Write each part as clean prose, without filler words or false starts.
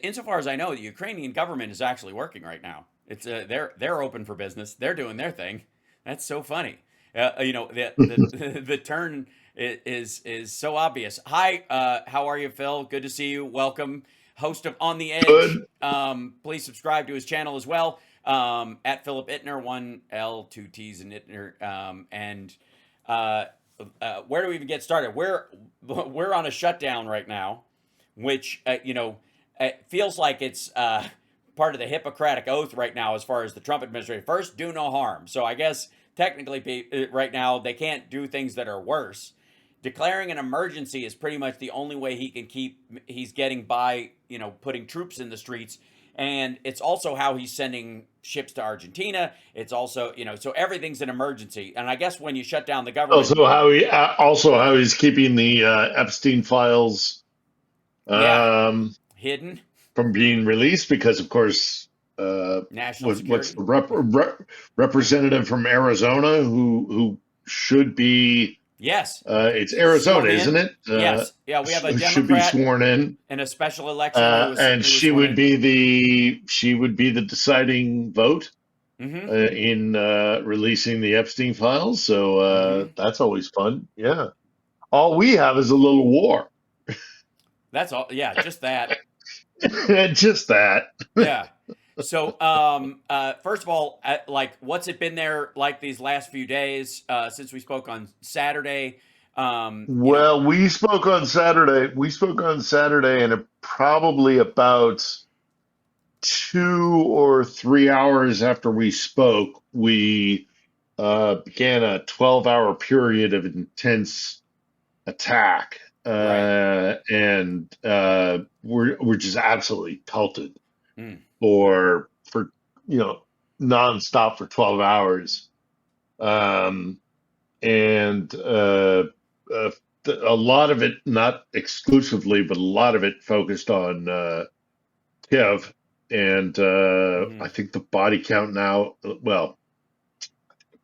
insofar as I know, the Ukrainian government is actually working right now. It's they're open for business. They're doing their thing. That's so funny. The the turn is so obvious. Hi, how are you, Phil? Good to see you. Welcome, host of On the Edge. Good. Please subscribe to his channel as well. At Philip Ittner, 1L, 2T's and Ittner. And where do we even get started? We're on a shutdown right now, which it feels like it's part of the Hippocratic oath right now as far as the Trump administration. First, do no harm. So I guess technically right now they can't do things that are worse. Declaring an emergency is pretty much the only way he's getting by, putting troops in the streets. And it's also how he's sending ships to Argentina. It's also, so everything's an emergency. And I guess when you shut down the government, Also how he's keeping the Epstein files yeah, hidden from being released because, of course, national what's security. the representative from Arizona who should be? Yes. It's Arizona, isn't it? Yes. Yeah, we have a should be Democrat sworn in, in a special election and she would be the deciding vote in releasing the Epstein files. So that's always fun. Yeah. All we have is a little war. That's all. Yeah, just that. Just that. Yeah. So, first of all, what's it been there like these last few days since we spoke on Saturday? Well, we spoke on Saturday. And probably about 2 or 3 hours after we spoke, we began a 12-hour period of intense attack. Right. And we're just absolutely pelted Mm. for nonstop for 12 hours. And a lot of it, not exclusively, but a lot of it focused on Kyiv. And I think the body count now, well,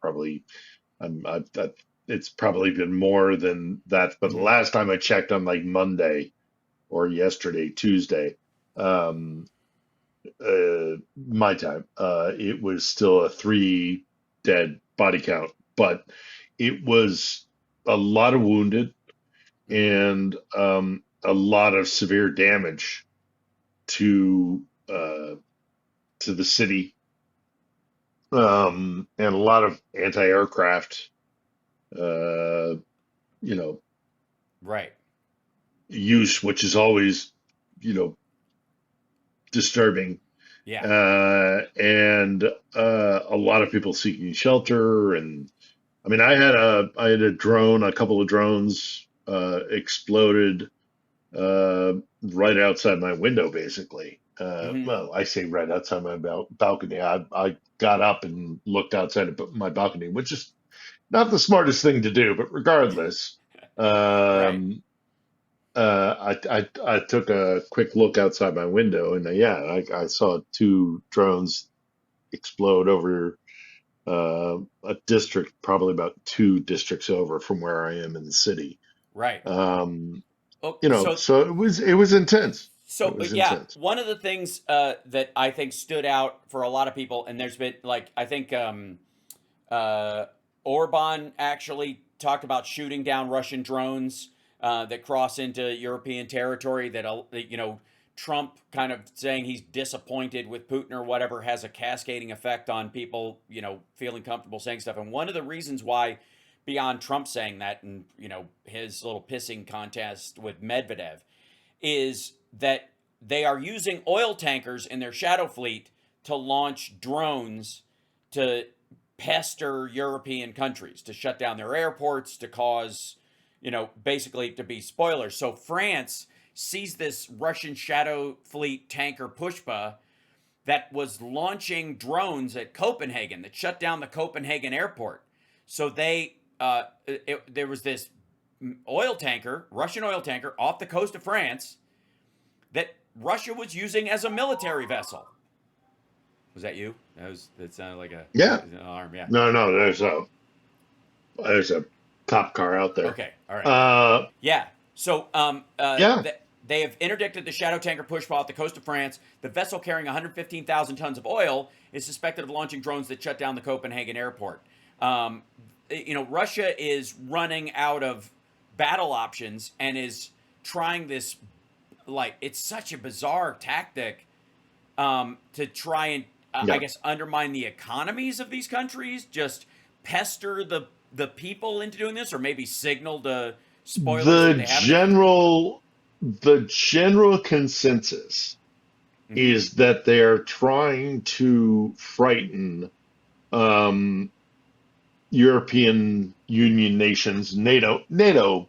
probably it's probably been more than that. But the last time I checked on like Monday or yesterday, Tuesday, my time, it was still a 3 dead body count, but it was a lot of wounded and a lot of severe damage to the city, and a lot of anti-aircraft, right, use, which is always, disturbing. Yeah. And a lot of people seeking shelter. And I mean, I had a drone, a couple of drones exploded right outside my window, basically. Well, I say right outside my balcony. I got up and looked outside of my balcony, which is not the smartest thing to do, but regardless, Right. I took a quick look outside my window, and I saw 2 drones explode over a district, probably about 2 districts over from where I am in the city. Right. So it was intense. So It was yeah, intense. one of the things that I think stood out for a lot of people, and there's been I think Orban actually talked about shooting down Russian drones that cross into European territory. That Trump kind of saying he's disappointed with Putin or whatever has a cascading effect on people feeling comfortable saying stuff. And one of the reasons why, beyond Trump saying that and his little pissing contest with Medvedev, is that they are using oil tankers in their shadow fleet to launch drones to pester European countries, to shut down their airports, to cause, basically to be spoilers. So France sees this Russian shadow fleet tanker Pushpa that was launching drones at Copenhagen that shut down the Copenhagen airport. So there was this Russian oil tanker off the coast of France that Russia was using as a military vessel. Was that you? That sounded like an alarm. Yeah. No, there's a cop car out there. Okay. All right. Yeah. So Yeah. They have interdicted the shadow tanker pushball off the coast of France. The vessel carrying 115,000 tons of oil is suspected of launching drones that shut down the Copenhagen airport. Um, Russia is running out of battle options and is trying this, like, it's such a bizarre tactic to try and, I Yeah. guess, undermine the economies of these countries, just pester the people into doing this, or maybe signal to spoilers that The they have an interest. general consensus Mm-hmm. is that they're trying to frighten um, European Union nations, NATO Mm-hmm.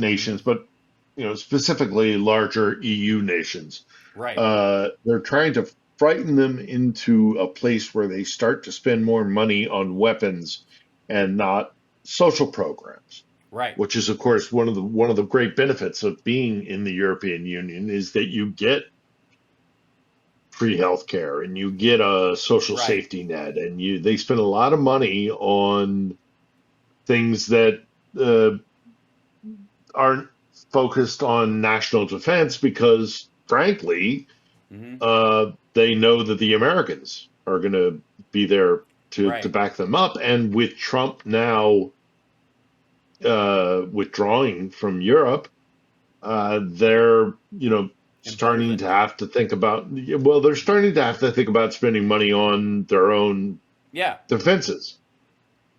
nations, but specifically larger EU nations. Right. They're trying to frighten them into a place where they start to spend more money on weapons and not social programs, Right. which is, of course, one of the great benefits of being in the European Union is that you get free healthcare and you get a social Right. safety net, and they spend a lot of money on things that uh, aren't focused on national defense because, frankly, Mm-hmm. they know that the Americans are going to be there to Right. back them up. And with Trump now withdrawing from Europe, they're starting to Emboldened. have to think about they're starting to have to think about spending money on their own Yeah. defenses.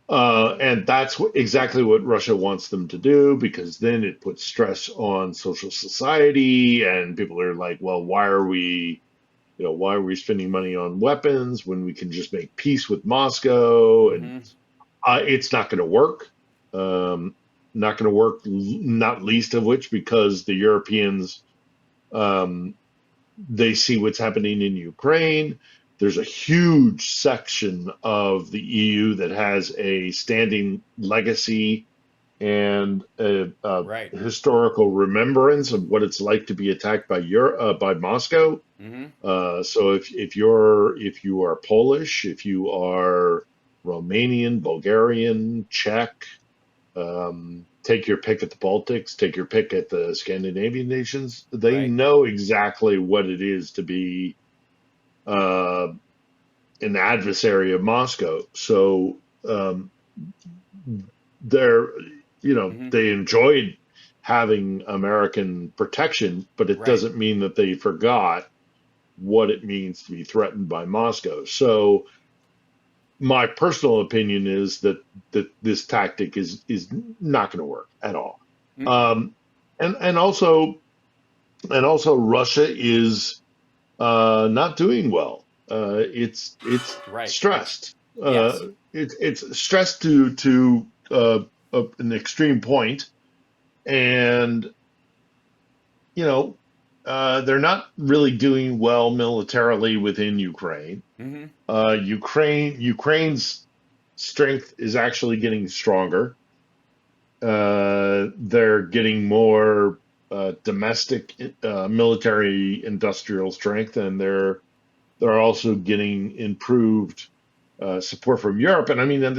And that's exactly what Russia wants them to do, because then it puts stress on social society, and people are like, well, why are we spending money on weapons when we can just make peace with Moscow? And Mm-hmm. it's not going to work. Um, Not going to work, not least of which because the Europeans, um, they see what's happening in Ukraine. There's a huge section of the EU that has a standing legacy and a Right. historical remembrance of what it's like to be attacked by by Moscow. Mm-hmm. So if you are Polish, if you are Romanian, Bulgarian, Czech, take your pick at the Baltics, take your pick at the Scandinavian nations, they Right. know exactly what it is to be uh, an adversary of Moscow. So they're Mm-hmm. they enjoyed having American protection, but it Right. doesn't mean that they forgot what it means to be threatened by Moscow. So my personal opinion is that this tactic is not going to work at all. Mm-mm. Um, and also Russia is not doing well. It's Right. It's stressed. yes. It's stressed to an extreme point, and you know they're not really doing well militarily within Ukraine. Mm-hmm. Ukraine's strength is actually getting stronger. They're getting more domestic military industrial strength, and they're also getting improved support from Europe. And I mean, and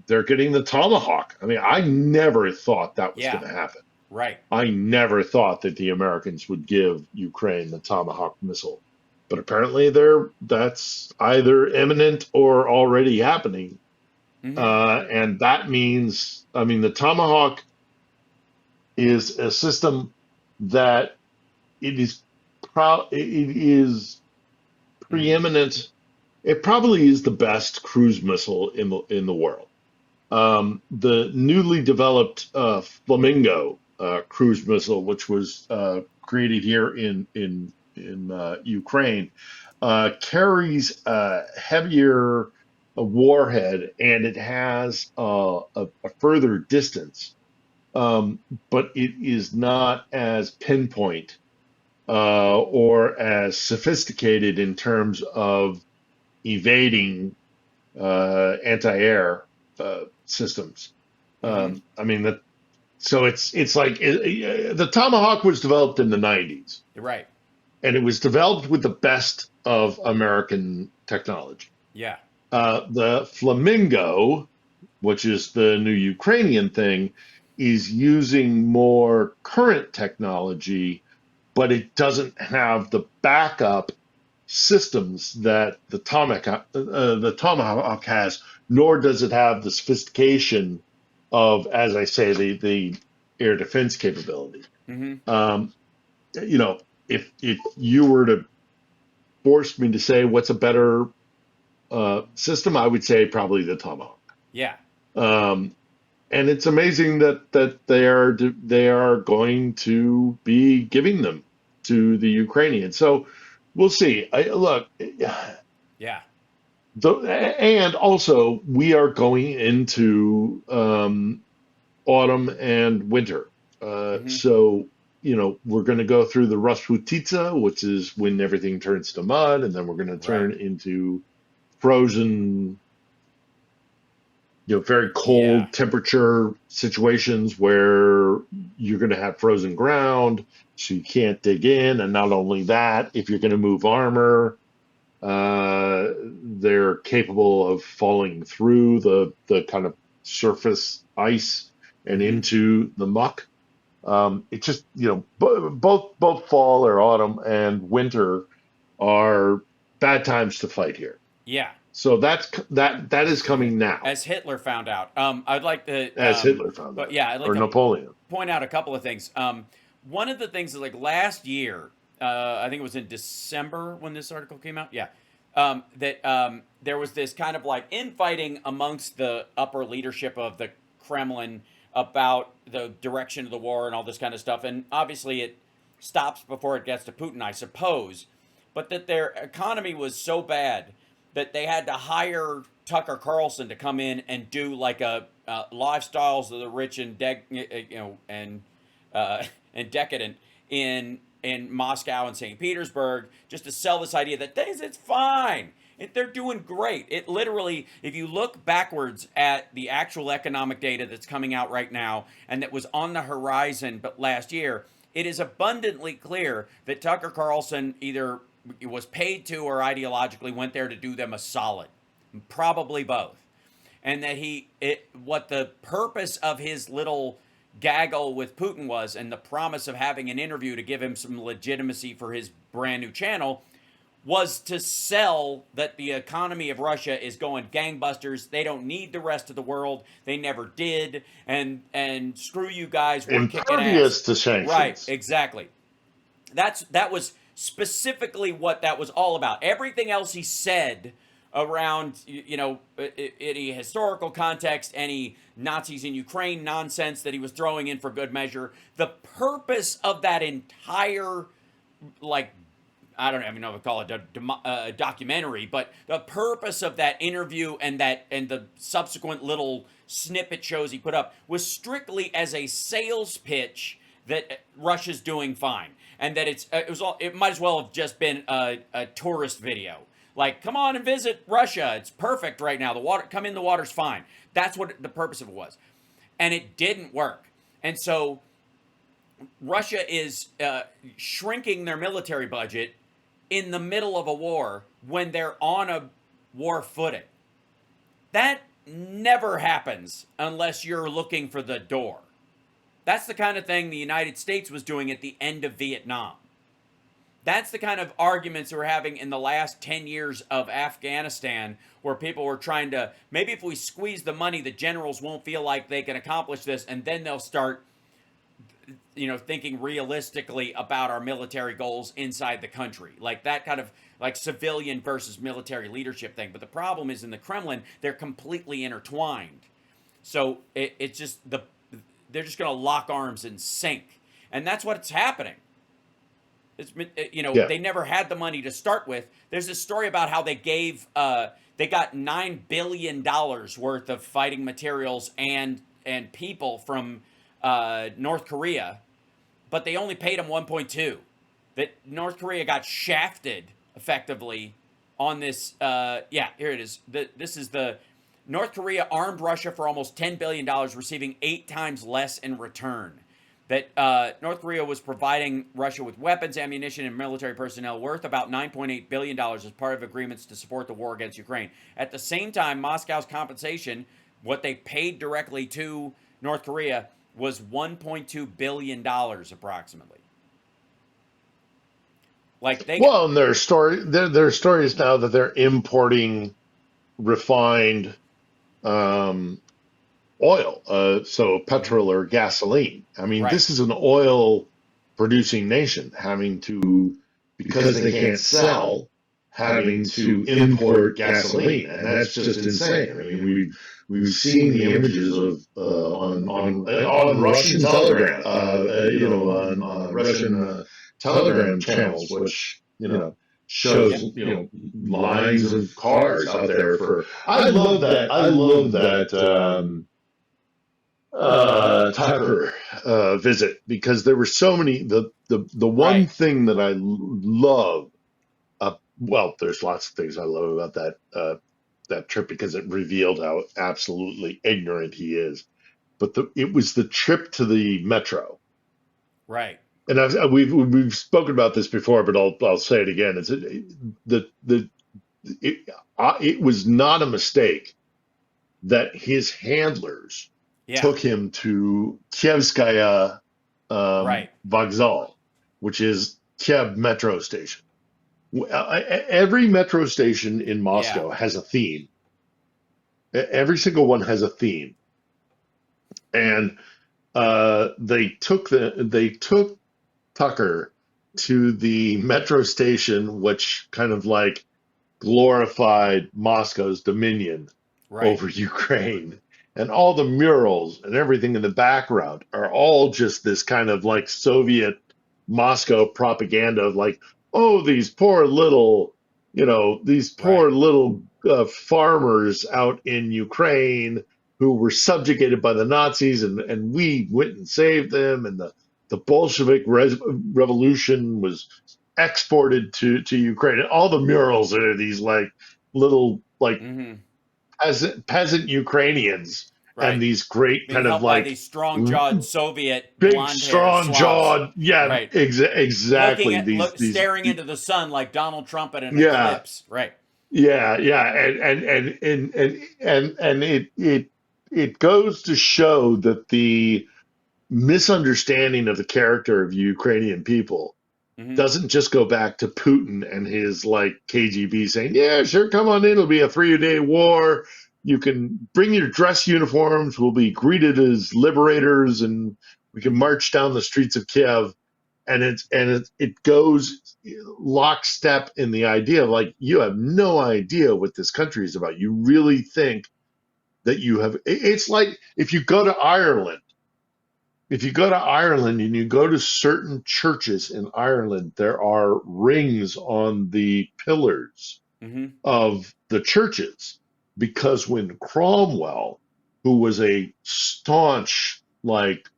they're getting the Tomahawk. I mean, I never thought that was Yeah. going to happen. Right. I never thought that the Americans would give Ukraine the Tomahawk missile, but apparently that's either imminent or already happening. Mm-hmm. And that means, I mean, the Tomahawk is a system that it is Mm-hmm. preeminent. It probably is the best cruise missile in the world. The newly developed Flamingo cruise missile, which was created here in Ukraine, carries a heavier warhead, and it has a further distance, but it is not as pinpoint or as sophisticated in terms of evading anti-air systems. Mm-hmm. I mean that. So it's like the Tomahawk was developed in the 90s, Right. and it was developed with the best of American technology. Yeah. The Flamingo, which is the new Ukrainian thing, is using more current technology, but it doesn't have the backup systems that the Tomahawk has, nor does it have the sophistication of, as I say, the air defense capability. Mm-hmm. Um, you know, if you were to force me to say what's a better system, I would say probably the Tomahawk. Yeah. Um, and it's amazing that they are going to be giving them to the Ukrainians. So we'll see. Look, Yeah. and also we are going into autumn and winter. Mm-hmm. So we're going to go through the Rasputitsa, which is when everything turns to mud, and then we're going to Right. turn into frozen, very Yeah. cold temperature situations where you're going to have frozen ground, so you can't dig in. And not only that, if you're going to move armor, they're capable of falling through the kind of surface ice and Mm-hmm. into the muck. It's just, both fall or autumn and winter are bad times to fight here. Yeah. So that is coming now, As Hitler found out. I'd like to, as Hitler found but out, yeah, I'd like or to Napoleon. point out a couple of things. One of the things is like last year, I think it was in December when this article came out. Yeah, that there was this kind of like infighting amongst the upper leadership of the Kremlin about the direction of the war and all this kind of stuff. And obviously, it stops before it gets to Putin, I suppose. But that their economy was so bad that they had to hire Tucker Carlson to come in and do like a lifestyles of the rich and and decadent in Moscow and St. Petersburg, just to sell this idea that things it's fine. They're doing great. It literally, if you look backwards at the actual economic data that's coming out right now and that was on the horizon but last year, it is abundantly clear that Tucker Carlson either was paid to or ideologically went there to do them a solid, probably both, and that what the purpose of his little gaggle with Putin was, and the promise of having an interview to give him some legitimacy for his brand new channel, was to sell that the economy of Russia is going gangbusters. They don't need the rest of the world. They never did. And screw you guys, we're kicking ass. Impervious to Right, sanctions. exactly. That was specifically what that was all about. Everything else he said around any historical context, any Nazis in Ukraine nonsense that he was throwing in for good measure, the purpose of that entire, like, I don't even know if I call it a documentary, but the purpose of that interview and the subsequent little snippet shows he put up was strictly as a sales pitch that Russia's doing fine, and that it might as well have just been a tourist video. Like, come on and visit Russia. It's perfect right now. The water's fine. That's what the purpose of it was, and it didn't work. And so Russia is shrinking their military budget in the middle of a war when they're on a war footing. That never happens unless you're looking for the door. That's the kind of thing the United States was doing at the end of Vietnam. That's the kind of arguments we're having in the last 10 years of Afghanistan, where people were trying to, maybe if we squeeze the money, the generals won't feel like they can accomplish this, and then they'll start thinking realistically about our military goals inside the country. Like that kind of like civilian versus military leadership thing. But the problem is in the Kremlin, they're completely intertwined. So it's just they're just going to lock arms and sink. And that's what's happening. Yeah. They never had the money to start with. There's this story about how they got $9 billion worth of fighting materials and people from North Korea, but they only paid them 1.2. That North Korea got shafted effectively on this. Here it is. This is the North Korea armed Russia for almost $10 billion, receiving 8 times less in return. That North Korea was providing Russia with weapons, ammunition, and military personnel worth about $9.8 billion as part of agreements to support the war against Ukraine. At the same time, Moscow's compensation, what they paid directly to North Korea, was $1.2 billion approximately. Like they got Well, and there are stories now that they're importing refined um, oil, so mhm, petrol or gasoline. I mean, right, this is an oil producing nation having to, because they can't sell, having to import gasoline, and that's just insane. I mean, we've seen the images of on Russian Telegram, on Russian Telegram channels, which shows yep, lines of cars out there for. I love that. I love that. Tucker visit, because there were so many. The one right, thing that I love, well, there's lots of things I love about that trip, because it revealed how absolutely ignorant he is. But it was the trip to the metro, right, and we've spoken about this before, but I'll say it again. The it, it was not a mistake that his handlers yeah, took him to Kievskaya right, Vokzal, which is Kiev metro station. Every metro station in yeah, Moscow has a theme. Every single one has a theme, and they took Tucker to the metro station, which kind of like glorified Moscow's dominion right, over Ukraine. And all the murals and everything in the background are all just this kind of like Soviet Moscow propaganda of like, oh, these right, poor little farmers out in Ukraine who were subjugated by the Nazis, and we went and saved them, and the Bolshevik revolution was exported to Ukraine. And all the murals are these like little like mhm, peasant Ukrainians, and right. these great Being kind of helped by like these strong-jawed Soviet big, blonde-haired strong Slavs, jawed, yeah, right? Looking exactly. at look These, staring into the sun like Donald Trump at an yeah, eclipse, right? yeah, and it goes to show that the misunderstanding of the character of Ukrainian people Hmm. doesn't just go back to Putin and his like KGB saying, "Yeah, sure, come on in. It'll be a 3-day war. You can bring your dress uniforms. We'll be greeted as liberators, and we can Hmm. march down the streets of Kiev." And it goes lockstep in the idea of like, you have no idea what this country is about. You really think that you have. It's like if you go to Ireland, and you go to certain churches in Ireland, there are rings on the pillars Hmm. of the churches, because when Cromwell, who was a staunch, like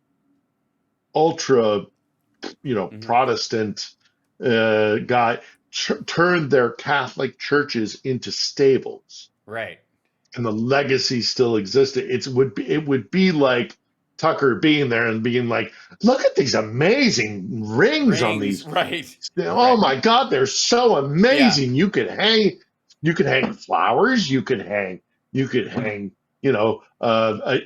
ultra, Hmm. Protestant guy, turned their Catholic churches into stables, Right. and the legacy still existed. It would be like Tucker being there and being like, "Look at these amazing rings on Rings, these. right, Oh right. my God, they're so Yeah. amazing. You could hang flowers. You could hang,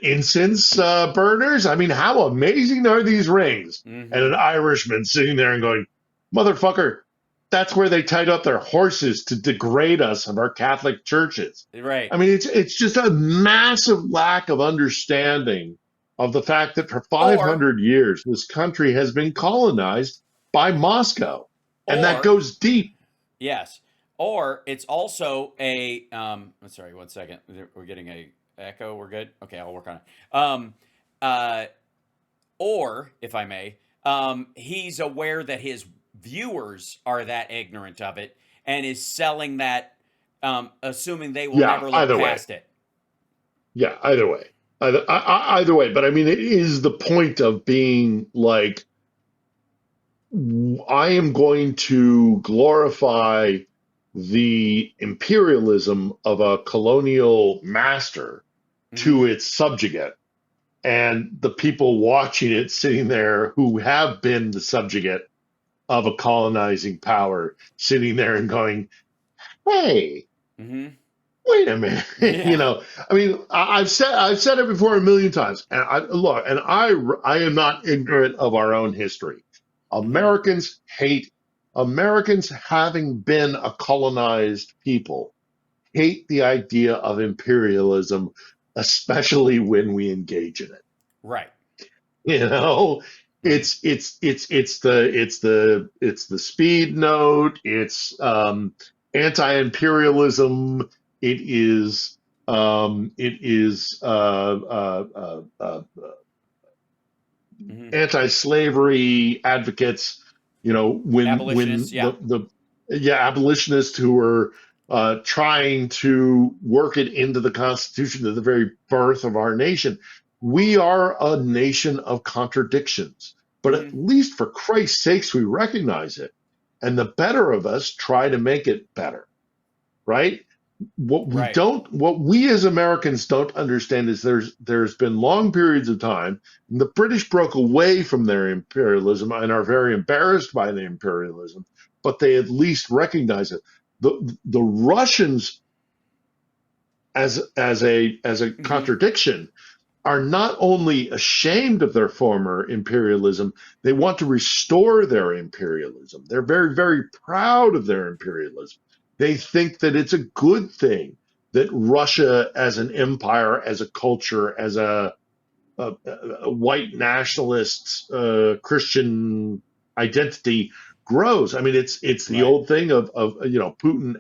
incense burners. I mean, how amazing are these rings?" And Hmm. an Irishman sitting there and going, "Motherfucker, that's where they tied up their horses to degrade us of our Catholic churches." Right. I mean, it's just a massive lack of understanding of the fact that for Or 500 years this country has been colonized by Moscow, and that or goes deep. yes. Or it's also a I'm sorry, one second. We're getting a echo. We're good. Okay, I'll work on it. Uh or if I may, he's aware that his viewers are that ignorant of it and is selling that, assuming they will Yeah, never look either way. past it. Yeah, either way. Either way. But I mean, it is the point of being like, I am going to glorify the imperialism of a colonial master Hmm. to its subjugate, and the people watching it sitting there who have been the subjugate of a colonizing power, sitting there and going, "Hey, Hmm. wait a minute. Yeah. I mean, I've said it before a million times, and I am not ignorant of our own history. Hmm. Americans hate Americans, having been a colonized people, hate the idea of imperialism, especially when we engage in it. Right. You know, Hmm. it's the speed note. It's anti-imperialism. It is Hmm. anti-slavery advocates. When Abolitionists. Yeah. the yeah, abolitionists who were trying to work it into the Constitution at the very birth of our nation. We are a nation of contradictions, but at Hmm. least for Christ's sakes, we recognize it, and the better of us try to make it better, right? Right. What we as Americans don't understand is there's been long periods of time, and the British broke away from their imperialism and are very embarrassed by the imperialism, but they at least recognize it. The Russians, as a Hmm. contradiction, are not only ashamed of their former imperialism, they want to restore their imperialism. They're very, very proud of their imperialism. They think that it's a good thing that Russia, as an empire, as a culture, as a white nationalist Christian identity grows. I mean, it's the Right. old thing of Putin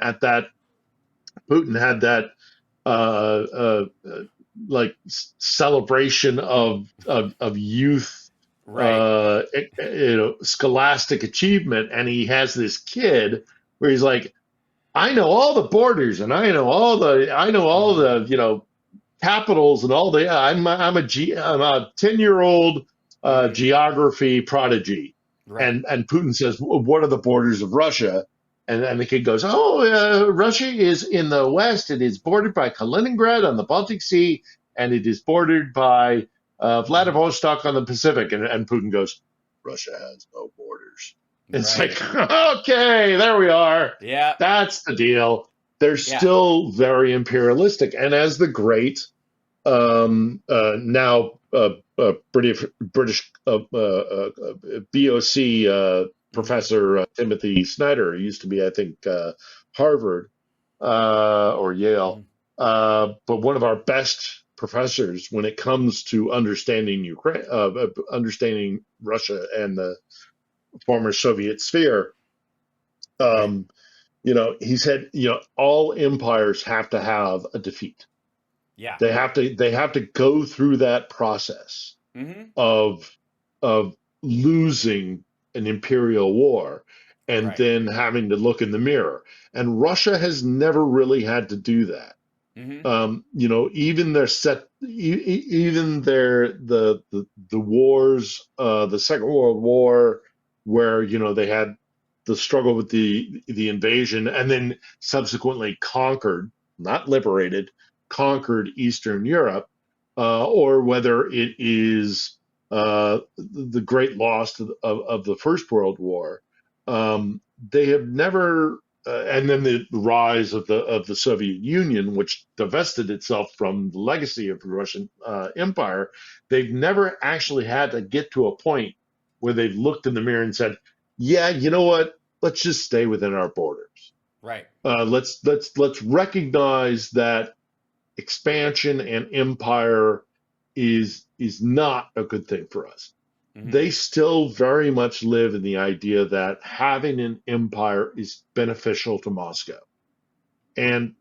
had that uh, like celebration of youth, Right. scholastic achievement, and he has this kid where he's like, I know all the borders, and I know all the Hmm. capitals and all the. I'm a 10-year-old Hmm. geography prodigy, Right. and Putin says, what are the borders of Russia? And the kid goes, oh, Russia is in the west. It is bordered by Kaliningrad on the Baltic Sea, and it is bordered by Hmm. Vladivostok on the Pacific. And Putin goes, Russia has no borders. It's Right. like, okay, there we are. Yeah. That's the deal. They're Yeah. still very imperialistic. And as the great now British BOC Hmm. professor Timothy Snyder, he used to be, I think, Harvard or Yale, Hmm. but one of our best professors when it comes to understanding Ukraine, understanding Russia and the former Soviet sphere. Right. Um, he said, all empires have to have a defeat. Yeah. They have to go through that process Hmm. of of losing an imperial war and Right. then having to look in the mirror. And Russia has never really had to do that. Hmm. Even their set, even the wars, the Second World War, where they had the struggle with the invasion, and then subsequently conquered, not liberated, conquered Eastern Europe, or whether it is the great loss of the First World War. They have never and then the rise of the Soviet Union, which divested itself from the legacy of the Russian Empire. They've never actually had to get to a point where they've looked in the mirror and said, "Yeah, you know what? Let's just stay within our borders. Right. Let's recognize that expansion and empire is not a good thing for us." Hmm. They still very much live in the idea that having an empire is beneficial to Moscow. And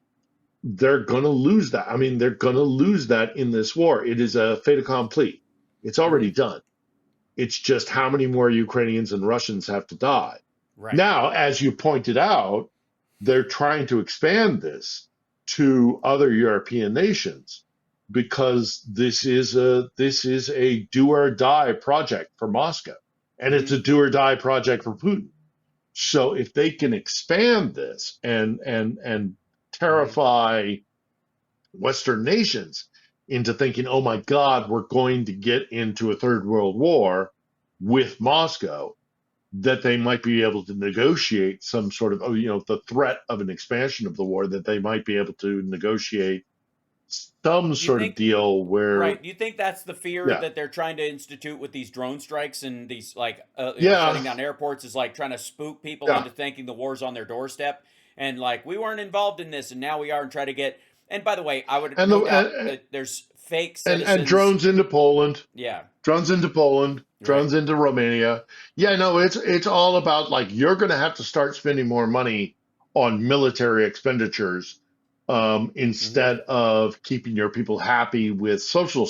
they're going to lose that. I mean, they're going to lose that in this war. It is a fait accompli. It's already Hmm. done. It's just how many more Ukrainians and Russians have to die. Right. Now, as you pointed out, they're trying to expand this to other European nations because this is a do or die project for Moscow, and it's Hmm. a do or die project for Putin. So if they can expand this and Hmm. terrify Western nations into thinking, oh my God, we're going to get into a third world war with Moscow, that they might be able to negotiate some sort of, the threat of an expansion of the war, that they might be able to negotiate some Do you sort of think deal where, right? Do you think that's the fear yeah, that they're trying to institute with these drone strikes and these like shutting yeah, down airports is like trying to spook people yeah, into thinking the war's on their doorstep and like we weren't involved in this and now we are and try to get. And by the way, I would and no the doubt that there's fake and citizens. drones into Poland, Yeah, drones into Poland, right. drones into Romania. Yeah, no, it's all about, like, you're going to have to start spending more money on military expenditures, Hmm. instead of keeping your people happy with social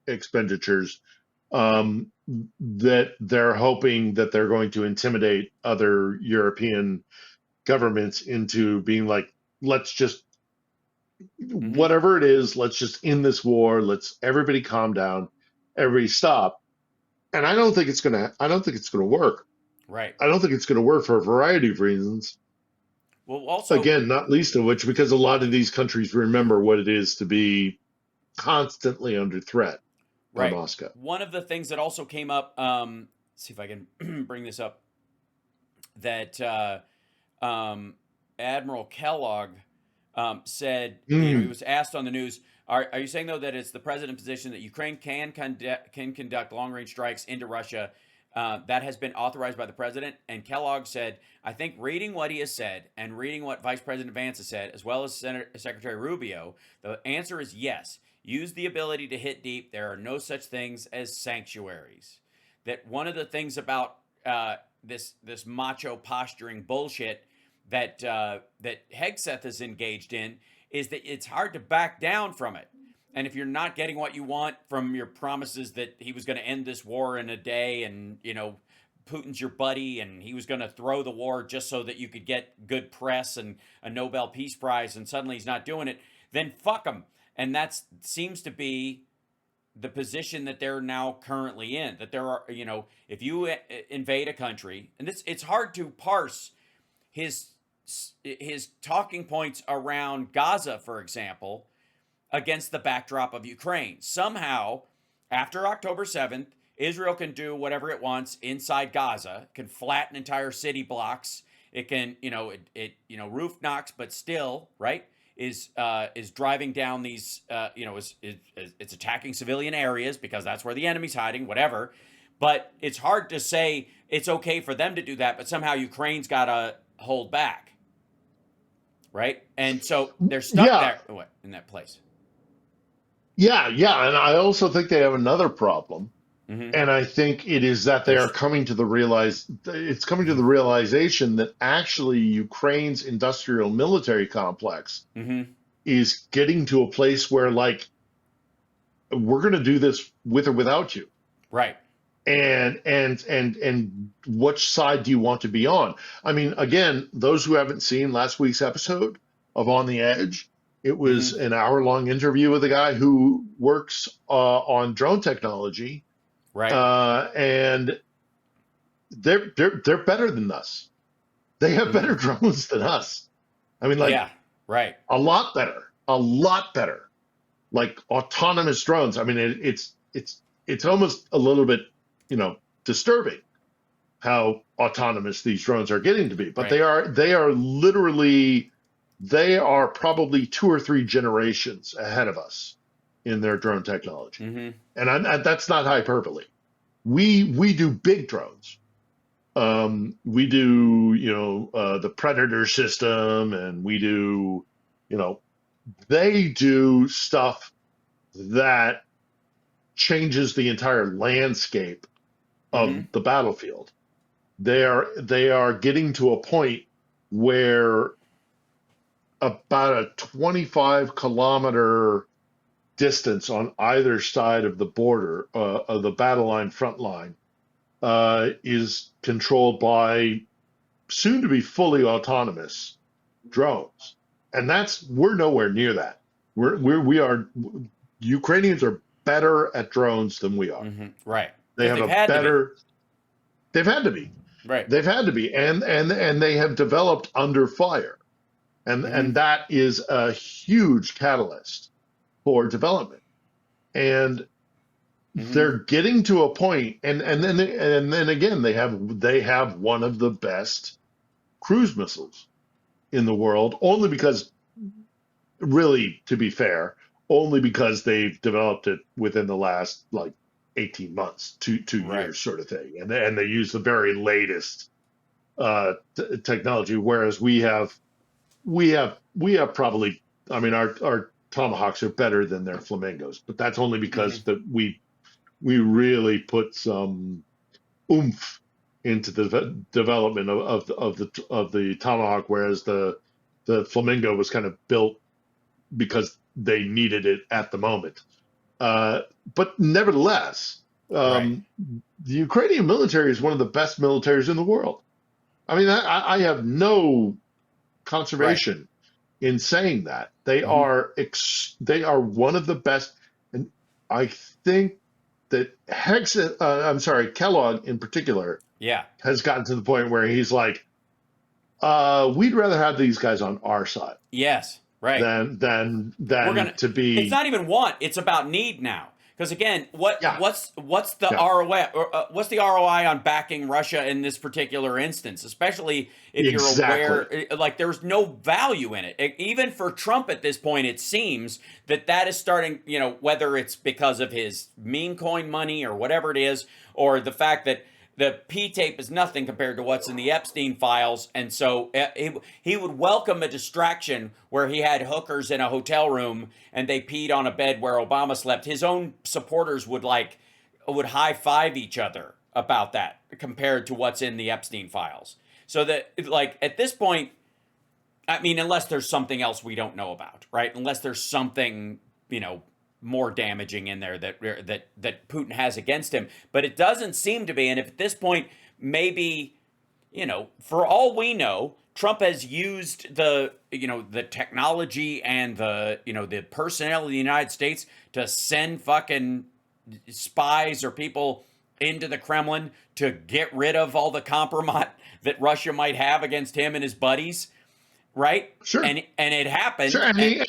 expenditures, um, that they're hoping that they're going to intimidate other European governments into being like, let's just, Hmm. whatever it is, let's just end this war. Let's everybody calm down, everybody stop. And I don't think it's gonna work. Right. I don't think it's gonna work for a variety of reasons. Well, also Again, not least of which because a lot of these countries remember what it is to be constantly under threat by right. Moscow. One of the things that also came up. See if I can bring this up. That um, Admiral Kellogg said, he Mm, was asked on the news, are you saying though that it's the president's position that Ukraine can conduct long range strikes into Russia? That has been authorized by the president. And Kellogg said, I think reading what he has said and reading what Vice President Vance has said, as well as Secretary Rubio, the answer is yes. Use the ability to hit deep. There are no such things as sanctuaries. That one of the things about this macho posturing bullshit that Hegseth is engaged in is that it's hard to back down from it. And if you're not getting what you want from your promises that he was going to end this war in a day, and Putin's your buddy, and he was going to throw the war just so that you could get good press and a Nobel Peace Prize, and suddenly he's not doing it, then fuck him. And that seems to be the position that they're now currently in. That there are, if you invade a country, and it's hard to parse his his talking points around Gaza, for example, against the backdrop of Ukraine. Somehow, after October 7th, Israel can do whatever it wants inside Gaza, can flatten entire city blocks. It can, roof knocks, but still, right, is driving down these, it's attacking civilian areas because that's where the enemy's hiding, whatever. But it's hard to say it's okay for them to do that, but somehow Ukraine's got to hold back, right? And so they're stuck yeah, there in that place. yeah, yeah. And I also think they have another problem. Mm-hmm. And I think it is that they are There's. coming to it's coming to the realization that actually Ukraine's industrial military complex Mm-hmm. is getting to a place where, like, we're going to do this with or without you. Right. And which side do you want to be on? I mean, again, those who haven't seen last week's episode of On the Edge, it was Mm-hmm. an hour-long interview with a guy who works on drone technology, Right. and they're better than us. They have Mm-hmm. better drones than us. I mean, like, Yeah. Right. a lot better. Like autonomous drones. I mean, it's almost a little bit, disturbing how autonomous these drones are getting to be. But Right. they are probably 2 or 3 generations ahead of us in their drone technology. Mm-hmm. And that's not hyperbole. We do big drones. We do, the Predator system, and we do, they do stuff that changes the entire landscape Mm-hmm. of the battlefield. They are getting to a point where about a 25-kilometer distance on either side of the border, of the battle line front line, is controlled by soon to be fully autonomous drones. And we're nowhere near that. We are, Ukrainians are better at drones than we are. Mm-hmm. Right. They Because have they've a had to be. better, they've had to be. Right. They've had to be. And they have developed under fire. Mm-hmm. And that is a huge catalyst for development. And Hmm. they're getting to a point, and then again they have one of the best cruise missiles in the world, only because, really, to be fair, only because they've developed it within the last like 18 months, two Right. years sort of thing, and they use the very latest technology, whereas we have probably, I mean, our tomahawks are better than their flamingos, but that's only Hmm. because that we really put some oomph into the development of the tomahawk, whereas the flamingo was kind of built because they needed it at the moment. Uh, but nevertheless, Right. um, the Ukrainian military is one of the best militaries in the world. I mean, I have no Right. conservation in saying that Hmm. they are one of the best, and I think that I'm sorry, Kellogg in particular Yeah. has gotten to the point where he's like, we'd rather have these guys on our side Yes. Right. than than We're than gonna. to It's be. not even want. It's about need now. Because again, Yeah, what's the yeah, ROI? What's the ROI on backing Russia in this particular instance? Especially if you're exactly. aware, like there's no value in it. Even for Trump at this point, it seems that is starting. Whether it's because of his meme coin money or whatever it is, or the fact that the P tape is nothing compared to what's in the Epstein files. And so he would welcome a distraction where he had hookers in a hotel room and they peed on a bed where Obama slept. His own supporters would high five each other about that compared to what's in the Epstein files. So that, like, at this point, I mean, unless there's something else we don't know about, right? Unless there's something, more damaging in there that Putin has against him. But it doesn't seem to be. And if at this point, maybe, for all we know, Trump has used the technology and the personnel of the United States to send fucking spies or people into the Kremlin to get rid of all the compromise that Russia might have against him and his buddies, right? Sure, And it sure, happened. and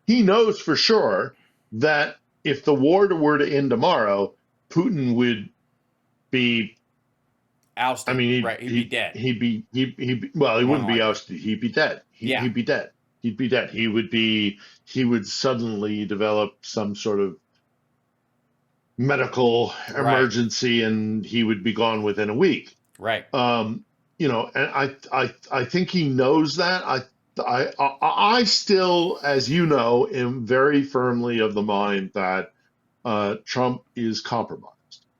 he knows for sure that if the war were to end tomorrow, Putin would be. I Ousted, mean, right? He'd be dead, well, he more wouldn't than be likely. ousted. He'd be dead. Yeah, He'd be dead. He'd be dead. He would suddenly develop some sort of medical right, emergency, and he would be gone within a week. right. Um, and I think he knows that. I still, as you know, am very firmly of the mind that Trump is compromised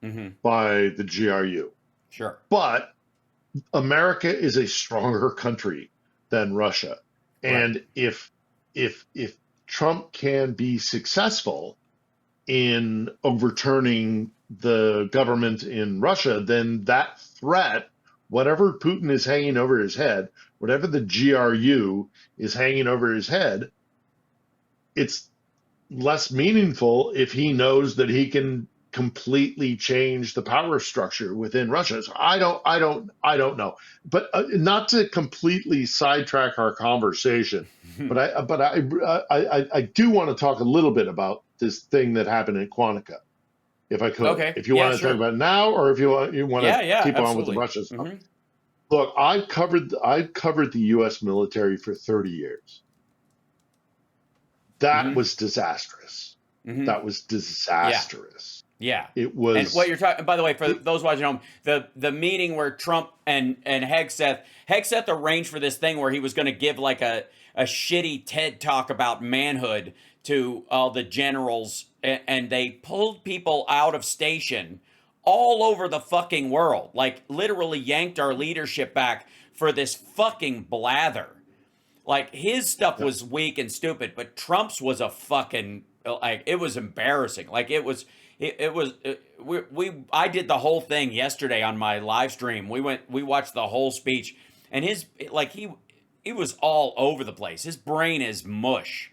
Mm-hmm. by the GRU. Sure. But America is a stronger country than Russia, Right. and if Trump can be successful in overturning the government in Russia, then that threat, whatever Putin is hanging over his head, whatever the GRU is hanging over his head, it's less meaningful if he knows that he can completely change the power structure within Russia. So I don't know. But not to completely sidetrack our conversation, but I do want to talk a little bit about this thing that happened in Quantico, if I could. Okay. If you Yeah. want to talk Sure. about it now, or if you want to Yeah. Yeah. keep on with the Absolutely. Russia stuff. Mm-hmm. Look, I've covered the U.S. military for 30 years. That Mm-hmm. was disastrous. Mm-hmm. That was Yeah. disastrous. Yeah. It And what was. you're talking, by the way, for It, those watching home, the meeting where Trump and Hegseth arranged for this thing where he was going to give like a shitty TED talk about manhood to all the generals, and they pulled people out of station all over the fucking world, like literally yanked our leadership back for this fucking blather. Like his stuff yeah, was weak and stupid, but Trump's was a fucking, like, it was embarrassing. Like it was we I did the whole thing yesterday on my live stream. We watched the whole speech, and his, like, he was all over the place. His brain is mush.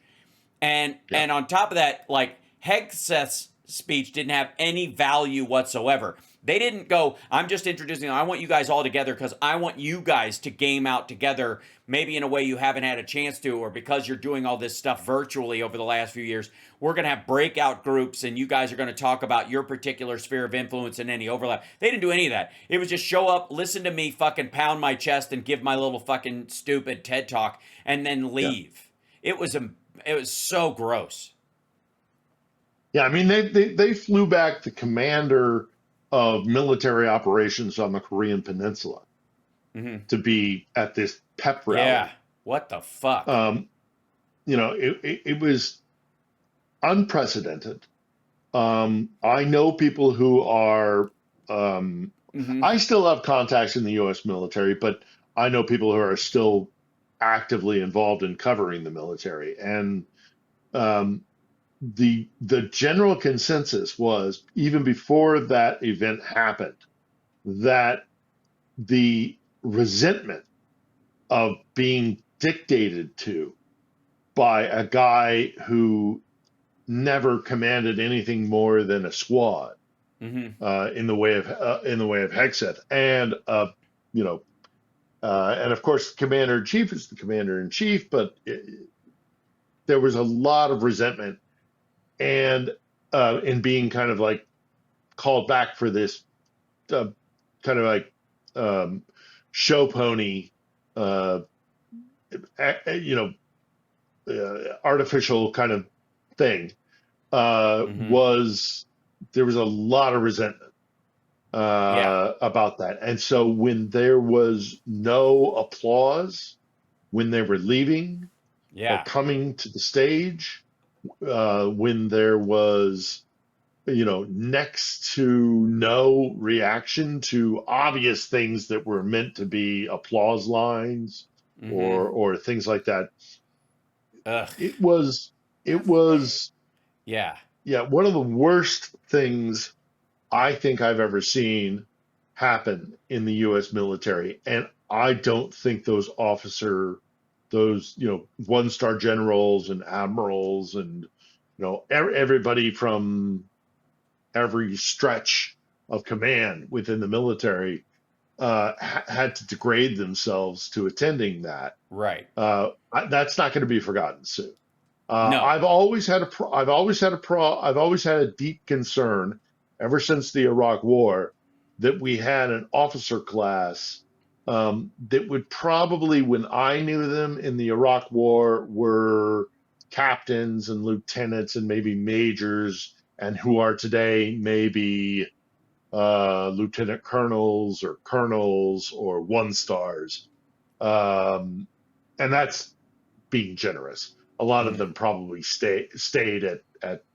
And yeah, and on top of that, like, Hegseth's speech didn't have any value whatsoever. They didn't go, I'm just introducing, I want you guys all together because I want you guys to game out together, maybe in a way you haven't had a chance to, or because you're doing all this stuff virtually over the last few years. We're going to have breakout groups and you guys are going to talk about your particular sphere of influence and any overlap. They didn't do any of that. It was just show up, listen to me fucking pound my chest and give my little fucking stupid TED talk and then Yeah. leave. It was so gross. Yeah, I mean they flew back the commander of military operations on the Korean Peninsula to be at this pep rally. Yeah. What the fuck? It was unprecedented. I know people who are. I still have contacts in the U.S. military, but I know people who are still actively involved in covering the military, and the general consensus was, even before that event happened, that the resentment of being dictated to by a guy who never commanded anything more than a squad in the way of Hegseth, and and of course, the commander in chief is the commander in chief, but there was a lot of resentment and in being kind of like called back for this kind of like show pony, artificial kind of thing. There was a lot of resentment about that, and so when there was no applause when they were leaving or coming to the stage, when there was next to no reaction to obvious things that were meant to be applause lines or things like that. It was one of the worst things I think I've ever seen happen in the U.S. military, and I don't think those one-star generals and admirals and everybody from every stretch of command within the military had to degrade themselves to attending that. Right. That's not going to be forgotten soon. No. I've always had a deep concern ever since the Iraq War that we had an officer class that would probably, when I knew them in the Iraq War, were captains and lieutenants and maybe majors, and who are today maybe lieutenant colonels or one stars. And that's being generous. A lot of them probably stayed at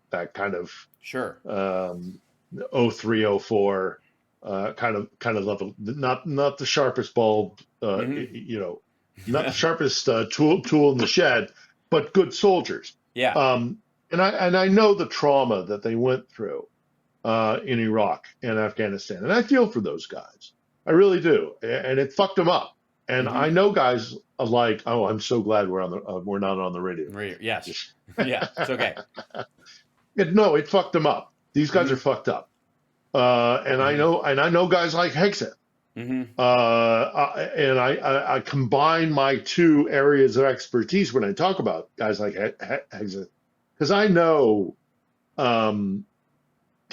that kind of 0304 kind of level, not the sharpest bulb, not the sharpest tool in the shed, but good soldiers. Yeah. And I know the trauma that they went through in Iraq and Afghanistan, and I feel for those guys. I really do, and it fucked them up. And I know guys like, oh, I'm so glad we're not on the radio. Yes. Yeah, it's okay. No, it fucked them up. These guys are fucked up. And I know guys like Hegseth. And I combine my two areas of expertise when I talk about guys like Hegseth, because I know kind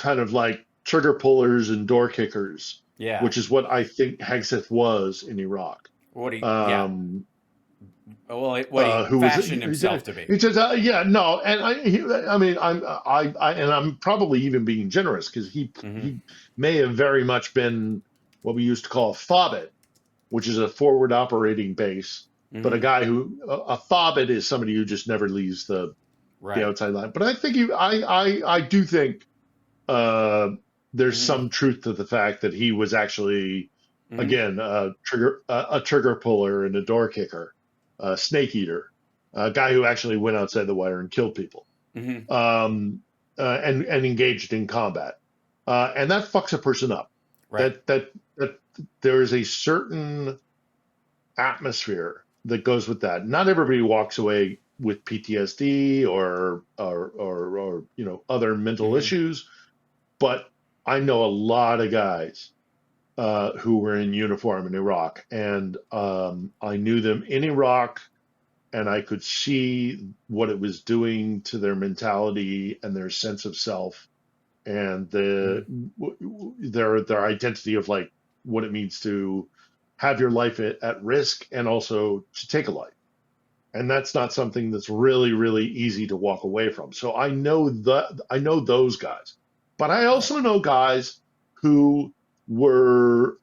of like trigger pullers and door kickers, which is what I think Hegseth was in Iraq. What he fashioned himself to be. He says, no, and I'm probably even being generous, because he may have very much been what we used to call a FOBIT, which is a forward operating base. But a FOBIT is somebody who just never leaves the outside line. But I think I do think there's some truth to the fact that he was actually, again, a trigger puller and a door kicker, a snake eater, a guy who actually went outside the wire and killed people, and engaged in combat, and that fucks a person up. Right. That there is a certain atmosphere that goes with that. Not everybody walks away with PTSD or other mental issues, but I know a lot of guys who were in uniform in Iraq, and I knew them in Iraq, and I could see what it was doing to their mentality and their sense of self, and their identity of like what it means to have your life at risk and also to take a life. And that's not something that's really, really easy to walk away from. So I know those guys, but I Right. also know guys who were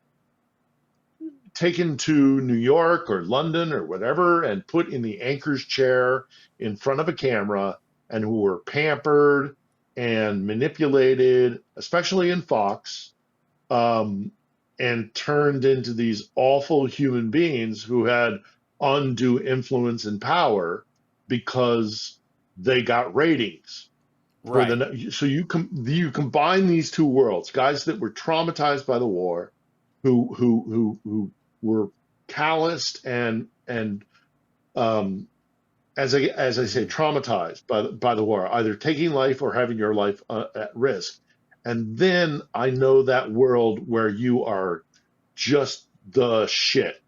taken to New York or London or whatever and put in the anchor's chair in front of a camera, and who were pampered and manipulated, especially in Fox, um, and turned into these awful human beings who had undue influence and power because they got ratings for Right. the. So you combine these two worlds, guys that were traumatized by the war, who were calloused and um, as I say, Hmm. traumatized by the war, either taking life or having your life at risk. And then I know that world where you are just the shit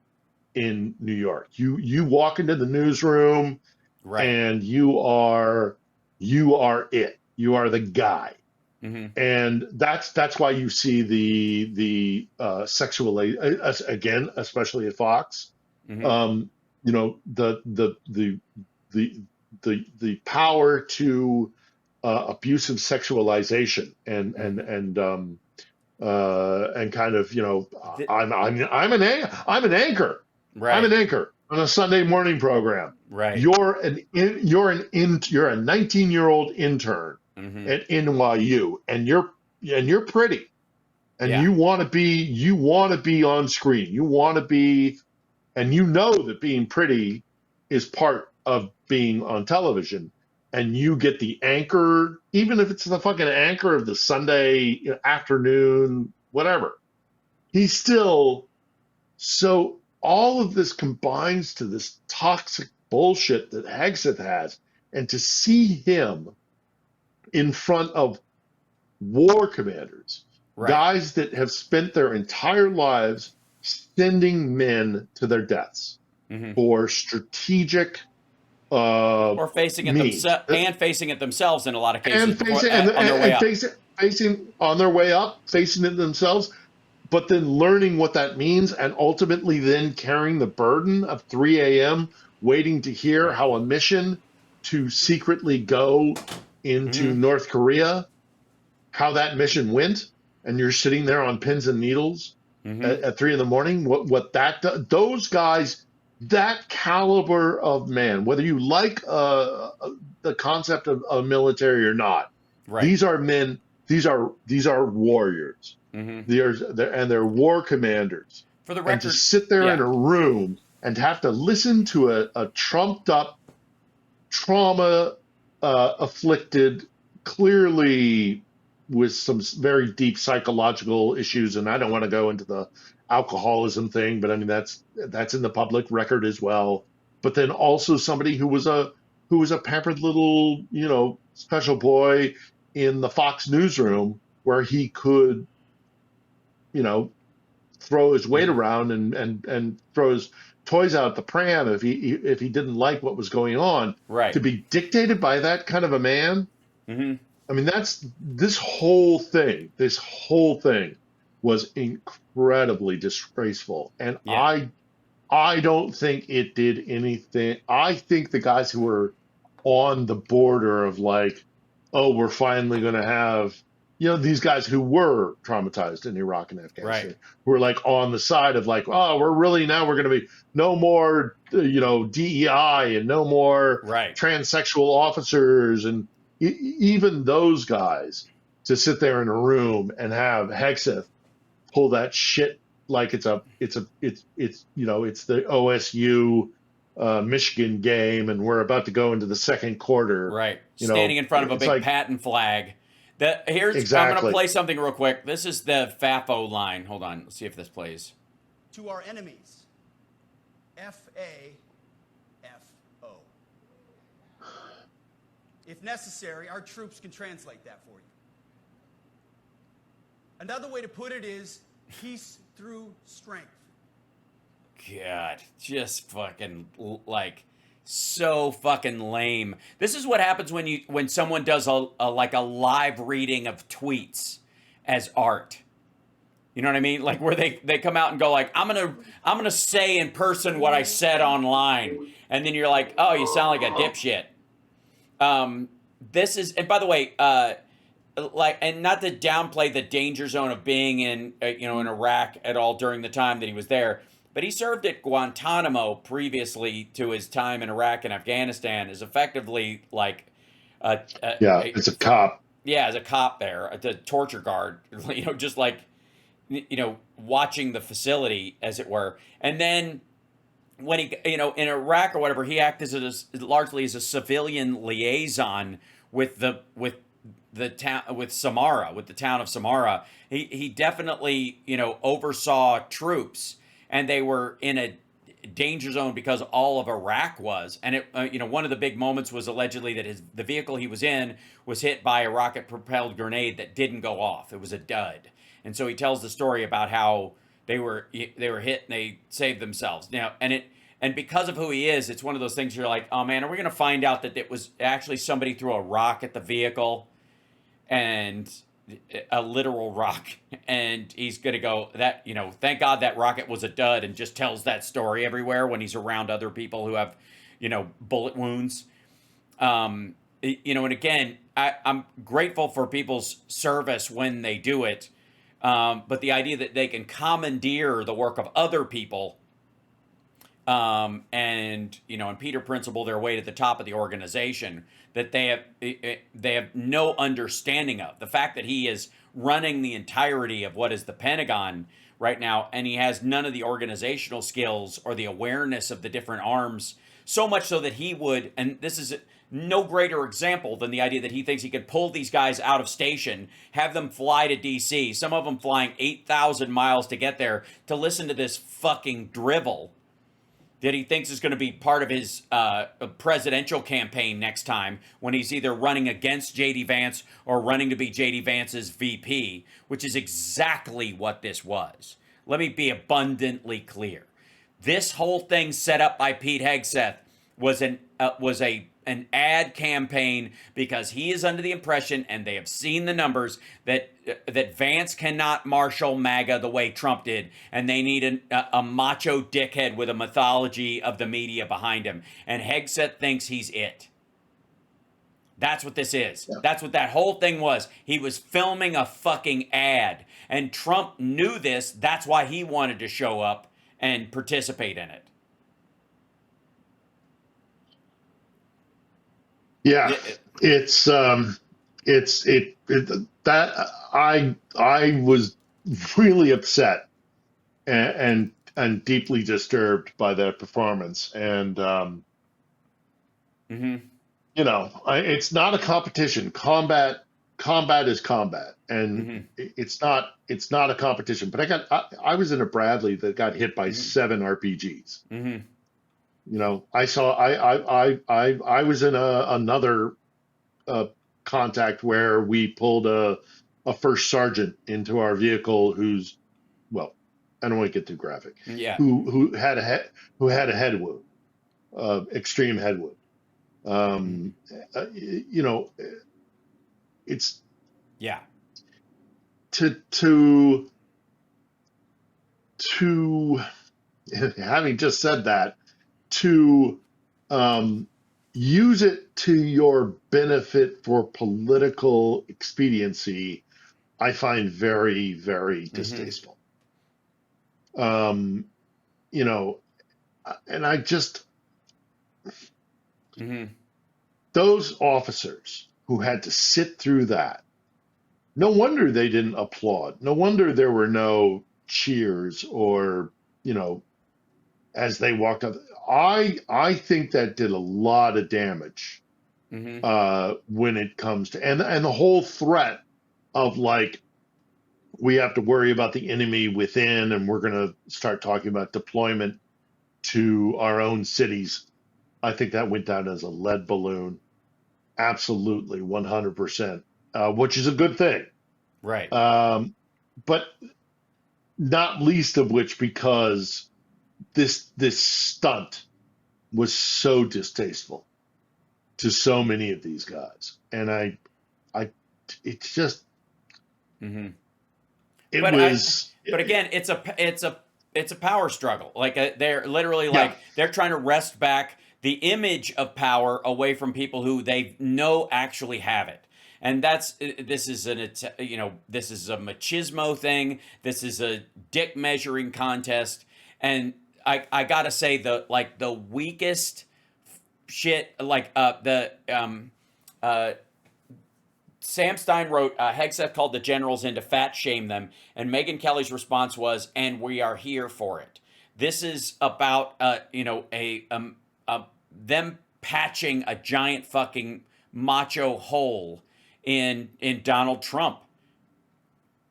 in New York. You walk into the newsroom Right. and you are it. You are the guy. Hmm. And that's why you see the sexual again, especially at Fox. Hmm. Um, the power to abusive sexualization Hmm. and kind of Th- I'm an anchor. I'm right. an anchor on a Sunday morning program. Right. You're a 19-year-old intern Hmm. at NYU, and you're pretty, and Yeah. you want to be on screen. You want to be, and you know that being pretty is part of being on television, and you get the anchor, even if it's the fucking anchor of the Sunday afternoon, whatever. He's still so. All of this combines to this toxic bullshit that Hegseth has, and to see him in front of war commanders, Right. guys that have spent their entire lives sending men to their deaths Hmm. for strategic Or facing it means, themselves, and facing it themselves in a lot of cases and before facing and, on their way and up. facing on their way up, facing it themselves, but then learning what that means, and ultimately then carrying the burden of 3 a.m. waiting to hear Right. how a mission to secretly go into Hmm. North Korea, how that mission went, and you're sitting there on pins and needles Hmm. at 3 in the morning. What that those guys, that caliber of man, whether you like the concept of a military or not, Right. these are men. These are warriors. Hmm. They're war commanders, For the and to record, sit there in yeah. a room and have to listen to a trumped up, trauma afflicted, clearly with some very deep psychological issues. And I don't want to go into the alcoholism thing, but I mean that's in the public record as well. But then also somebody who was a pampered little special boy in the Fox newsroom, where he could you know throw his weight Hmm. around and throw his toys out the pram if he didn't like what was going on. To Right. be dictated by that kind of a man, Hmm. I mean, that's this whole thing. This whole thing was incredibly disgraceful, and Yeah. I don't think it did anything. I think the guys who were on the border of like, oh, we're finally going to have, these guys who were traumatized in Iraq and Right. Afghanistan, who were like on the side of like, oh, we're going to be no more, DEI and no more Right. transsexual officers, and even those guys to sit there in a room and have Hegseth pull that shit like it's the OSU Michigan game, and we're about to go into the second quarter. Right. Standing in front of a It's big like patent flag. I'm gonna exactly. play something real quick. This is the FAFO line. Hold on. Let's see if this plays. To our enemies. FAFO. If necessary, our troops can translate that for you. Another way to put it is peace through strength. God, just fucking like so fucking lame. This is what happens when someone does a like a live reading of tweets as art. You know what I mean? Like where they come out and go like, I'm gonna say in person what I said online, and then you're like, oh, you sound like a dipshit. This is, and by the way, like, and not to downplay the danger zone of being in in Iraq at all during the time that he was there, but he served at Guantanamo previously to his time in Iraq and Afghanistan as effectively like Yeah, it's a cop. yeah, as a cop there, the torture guard, just like watching the facility, as it were. And then when he, in Iraq or whatever, he acted largely as a civilian liaison with the town, with Samara, with the town of Samara. He definitely, oversaw troops, and they were in a danger zone because all of Iraq was. And it, one of the big moments was allegedly that the vehicle he was in was hit by a rocket-propelled grenade that didn't go off. It was a dud. And so he tells the story about how they were hit and they saved themselves. Now, and because of who he is, it's one of those things you're like, oh man, are we going to find out that it was actually somebody threw a rock at the vehicle, and a literal rock, and he's going to go that, thank God that rocket was a dud, and just tells that story everywhere when he's around other people who have, bullet wounds. And again, I'm grateful for people's service when they do it. But the idea that they can commandeer the work of other people, and Peter Principle their way to the top of the organization that they have no understanding of. The fact that he is running the entirety of what is the Pentagon right now, and he has none of the organizational skills or the awareness of the different arms, so much so that he would, and this is no greater example than the idea that he thinks he could pull these guys out of station, have them fly to DC, some of them flying 8,000 miles to get there to listen to this fucking drivel that he thinks is going to be part of his presidential campaign next time, when he's either running against J.D. Vance or running to be J.D. Vance's VP, which is exactly what this was. Let me be abundantly clear. This whole thing set up by Pete Hegseth was an ad campaign, because he is under the impression, and they have seen the numbers, that Vance cannot marshal MAGA the way Trump did, and they need a macho dickhead with a mythology of the media behind him. And Hegseth thinks he's it. That's what this is. Yeah. That's what that whole thing was. He was filming a fucking ad, and Trump knew this. That's why he wanted to show up and participate in it. Yeah, that I was really upset and deeply disturbed by that performance, and it's not a competition. Combat is combat, and it's not a competition. But I was in a Bradley that got hit by 7 RPGs. I saw I was in another contact where we pulled a first sergeant into our vehicle who's, well, I don't want to get too graphic. Yeah. Who had a head wound, extreme head wound. It's to having just said that, to use it to your benefit for political expediency, I find very, very distasteful. And I just, those officers who had to sit through that, no wonder they didn't applaud. No wonder there were no cheers or, as they walked up. I think that did a lot of damage when it comes to, and the whole threat of, like, we have to worry about the enemy within, and we're going to start talking about deployment to our own cities. I think that went down as a lead balloon. Absolutely, 100%, which is a good thing. Right. but not least of which because this stunt was so distasteful to so many of these guys, and it's just Hmm. it But was again, it's a power struggle. Like they're literally yeah. like they're trying to wrest back the image of power away from people who they know actually have it. And this is this is a machismo thing. This is a dick measuring contest. And I gotta say the weakest shit Sam Stein wrote, Hegseth called the generals in to fat shame them, and Megyn Kelly's response was, "And we are here for it." This is about, them patching a giant fucking macho hole in Donald Trump.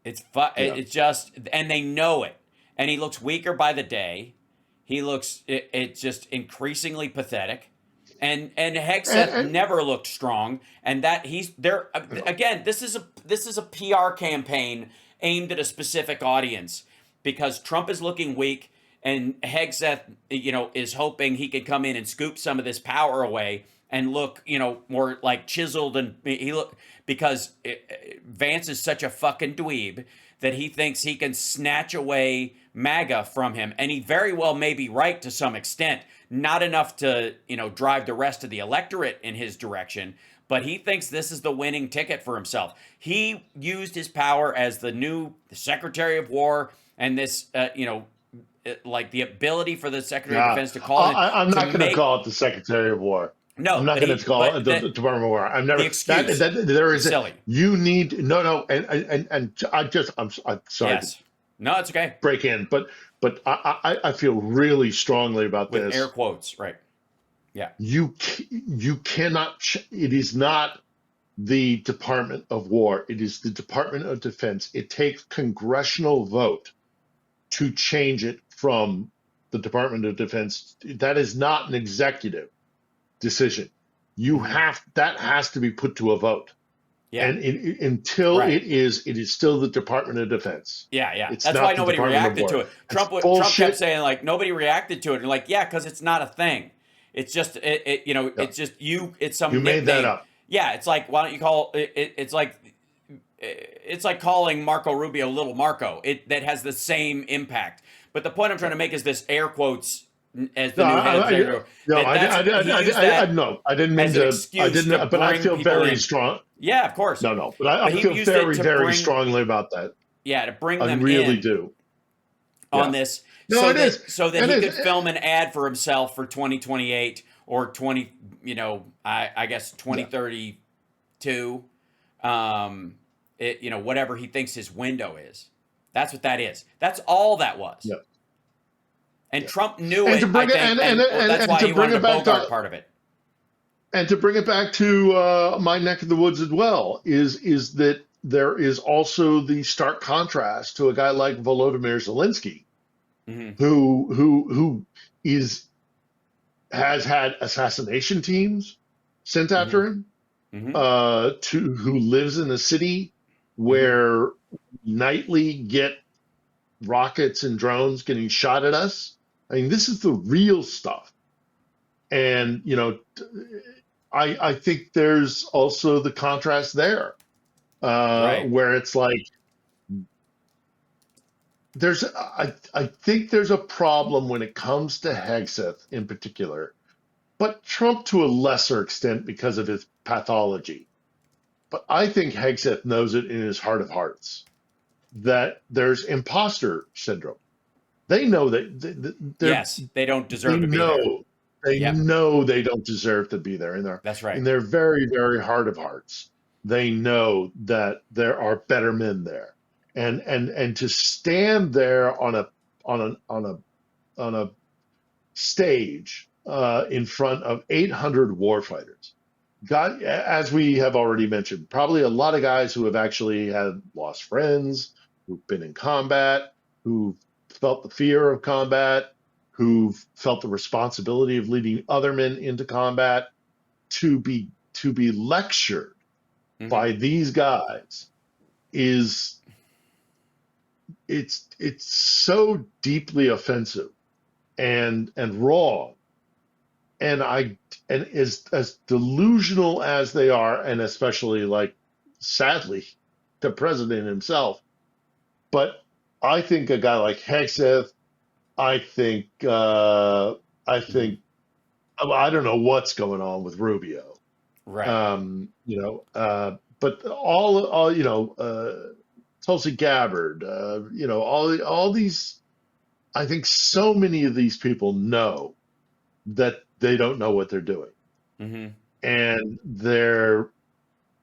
Yeah. It's just, and they know it, and he looks weaker by the day. It's just increasingly pathetic. And Hegseth And never looked strong, and that he's there again. This is a PR campaign aimed at a specific audience because Trump is looking weak, and Hegseth, is hoping he could come in and scoop some of this power away and look, more like chiseled, and he look because Vance is such a fucking dweeb that he thinks he can snatch away MAGA from him, and he very well may be right to some extent. Not enough to, drive the rest of the electorate in his direction, but he thinks this is the winning ticket for himself. He used his power as the new Secretary of War, and this, like the ability for the Secretary of yeah, Defense to call it I'm to not going to make call it the Secretary of War. I'm no, not going to call it the Department of War. I've never the excuse there is silly. you need no, and I'm sorry to Yes, no, it's okay break in, but I feel really strongly about with air this. quotes, right? Yeah, You cannot. It is not the Department of War. It is the Department of Defense. It takes congressional vote to change it from the Department of Defense. That is not an executive decision. That has to be put to a vote. yeah, And until right. it is still the Department of Defense. Yeah. It's That's not why the nobody Department of reacted to War. it. It's Trump bullshit. kept saying like nobody reacted to it, and like because it's not a thing. It's just Yeah. it's just it's some You nickname. made that up. Yeah, it's like why don't you call it? It's like calling Marco Rubio Little Marco. That has the same impact. But the point I'm trying to make is this air quotes as the new head of the No, I didn't mean as an to. I excuse to didn't, but I bring feel people very in. strong. Yeah, of course. No, but I But he feel used it very, to very bring strongly about that. to bring I them really in do. on Yeah. this No, so it that is. so that It he is. could film an ad for himself for 2028 or 20 I guess Yeah. 2032 whatever he thinks his window is. That's what that is. That's all that was. Yeah. And Yeah. Trump knew And it, to bring I it, think, and that's and why to he bring wanted it to back Bogart to, part of it. and to bring it back to my neck of the woods as well is that there is also the stark contrast to a guy like Volodymyr Zelensky, Hmm. who has had assassination teams sent Hmm. after him, Hmm. who lives in a city Hmm. where nightly get rockets and drones getting shot at us. I mean, this is the real stuff. And, I think there's also the contrast there, Right. where it's like I think there's a problem when it comes to Hegseth in particular, but Trump to a lesser extent because of his pathology. But I think Hegseth knows it in his heart of hearts that there's imposter syndrome. They know that Yes, they don't they deserve to be there. know they Yep, know they don't deserve to be there that's in right. their very, very heart of hearts. They know that there are better men there, and to stand there on a stage in front of 800 warfighters. God, as we have already mentioned, probably a lot of guys who have actually had lost friends, who've been in combat, who've felt the fear of combat, who've felt the responsibility of leading other men into combat, to be lectured Hmm. by these guys is it's so deeply offensive and wrong, and as delusional as they are, and especially like sadly the president himself. But I think a guy like Hegseth, I think I Hmm. think I don't know what's going on with Rubio. Right. But all Tulsi Gabbard, all these. I think so many of these people know that they don't know what they're doing, Hmm. and they're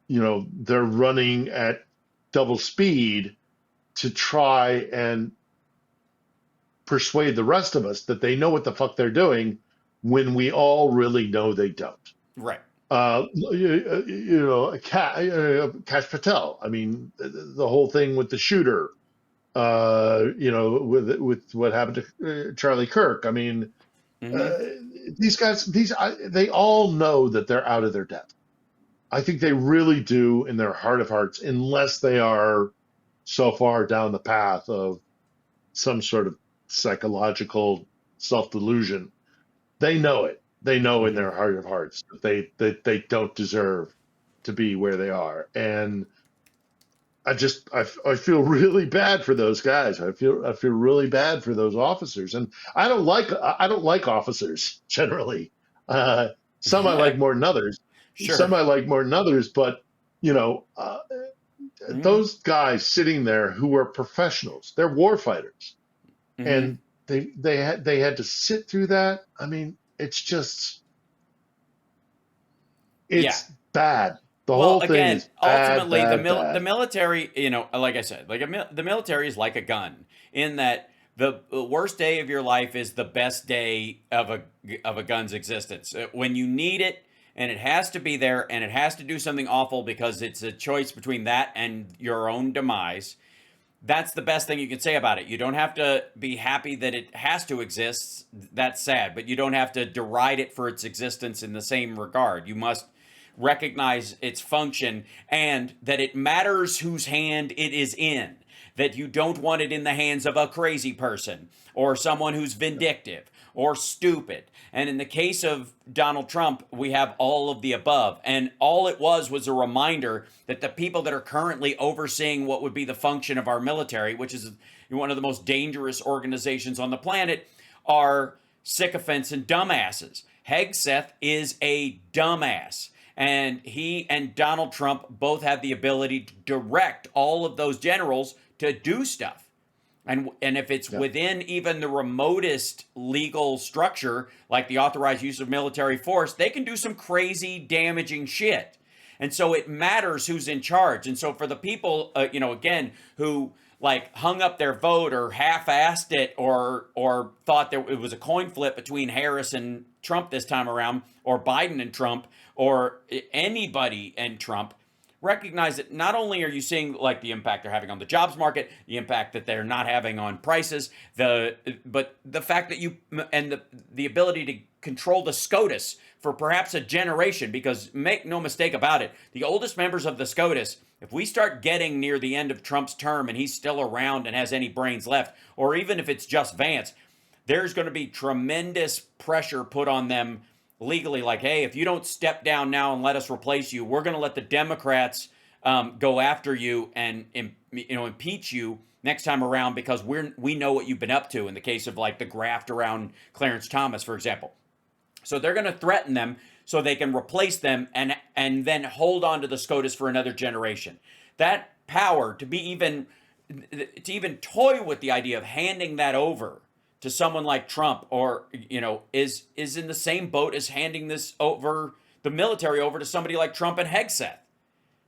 running at double speed to try and persuade the rest of us that they know what the fuck they're doing when we all really know they don't. Right. Kash Patel. I mean, the whole thing with the shooter. With what happened to Charlie Kirk. I mean, Hmm. uh, these guys, they all know that they're out of their depth. I think they really do in their heart of hearts, unless they are so far down the path of some sort of psychological self-delusion. They know it. They know in Hmm. their heart of hearts that they don't deserve to be where they are. And I feel really bad for those guys. I feel really bad for those officers, and I don't like officers generally. Some I like more than others. Sure. But you know, uh, Hmm. those guys sitting there who are professionals, they're war fighters, Hmm. and they had to sit through that. I mean, Yeah. it's bad. The Well, whole thing again, is bad, ultimately, bad, the bad. military, like I said, the military is like a gun in that the worst day of your life is the best day of a gun's existence. When you need it and it has to be there and it has to do something awful because it's a choice between that and your own demise. That's the best thing you can say about it. You don't have to be happy that it has to exist. That's sad, but you don't have to deride it for its existence in the same regard. You must recognize its function and that it matters whose hand it is in. That you don't want it in the hands of a crazy person or someone who's vindictive or stupid. And in the case of Donald Trump, we have all of the above. And all it was a reminder that the people that are currently overseeing what would be the function of our military, which is one of the most dangerous organizations on the planet, are sycophants and dumbasses. Hegseth is a dumbass. And he and Donald Trump both have the ability to direct all of those generals to do stuff. And if it's Yeah. within even the remotest legal structure, like the authorized use of military force, they can do some crazy damaging shit. And so it matters who's in charge. And so for the people, again, who like hung up their vote or half-assed it or thought that it was a coin flip between Harris and Trump this time around, or Biden and Trump, or anybody and Trump, recognize that not only are you seeing like the impact they're having on the jobs market, the impact that they're not having on prices, but the fact that you and the ability to control the SCOTUS for perhaps a generation, because make no mistake about it, the oldest members of the SCOTUS, if we start getting near the end of Trump's term and he's still around and has any brains left, or even if it's just Vance, there's going to be tremendous pressure put on them legally, like, hey, if you don't step down now and let us replace you, we're going to let the Democrats go after you and impeach you next time around because we know what you've been up to in the case of like the graft around Clarence Thomas, for example. So they're going to threaten them so they can replace them and then hold on to the SCOTUS for another generation. That power to even toy with the idea of handing that over to someone like Trump, or is in the same boat as handing this over, the military over, to somebody like Trump and Hegseth.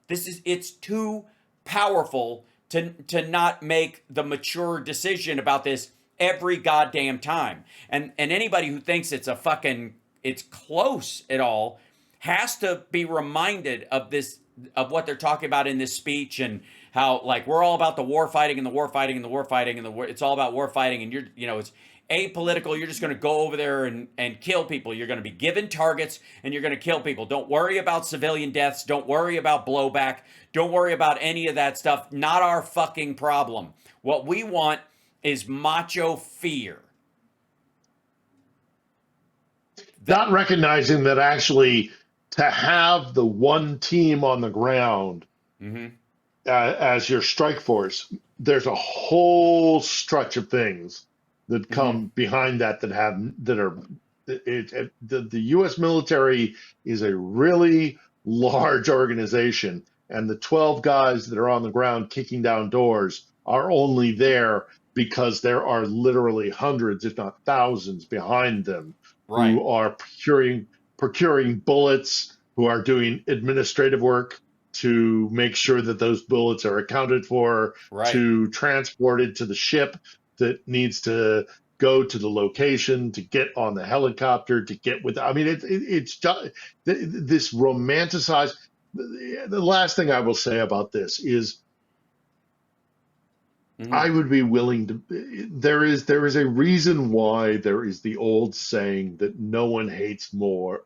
It's too powerful to not make the mature decision about this every goddamn time. And anybody who thinks it's close at all has to be reminded of this, of what they're talking about in this speech, and how like we're all about the war fighting and the war fighting and the war fighting and it's all about war fighting, and it's apolitical. You're just going to go over there and kill people. You're going to be given targets and you're going to kill people. Don't worry about civilian deaths. Don't worry about blowback. Don't worry about any of that stuff. Not our fucking problem. What we want is macho fear. Not recognizing that actually to have the one team on the ground as your strike force, there's a whole stretch of things that come behind that are the U.S. military is a really large organization, and the 12 guys that are on the ground kicking down doors are only there because there are literally hundreds, if not thousands, behind them who are procuring bullets, who are doing administrative work to make sure that those bullets are accounted for, to transport it to the ship that needs to go to the location, to get on the helicopter, to get with. I mean, it's just this romanticized. The last thing I will say about this is, I would be willing to. There is a reason why there is the old saying that no one hates war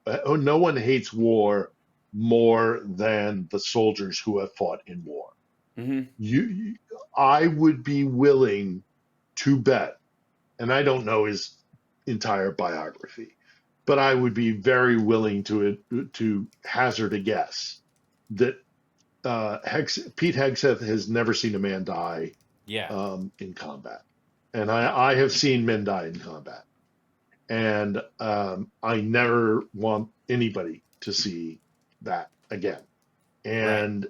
more than the soldiers who have fought in war. I would be willing to bet, and I don't know his entire biography, but I would be very willing to hazard a guess that Pete Hegseth has never seen a man die in combat. And I have seen men die in combat. And I never want anybody to see that again. And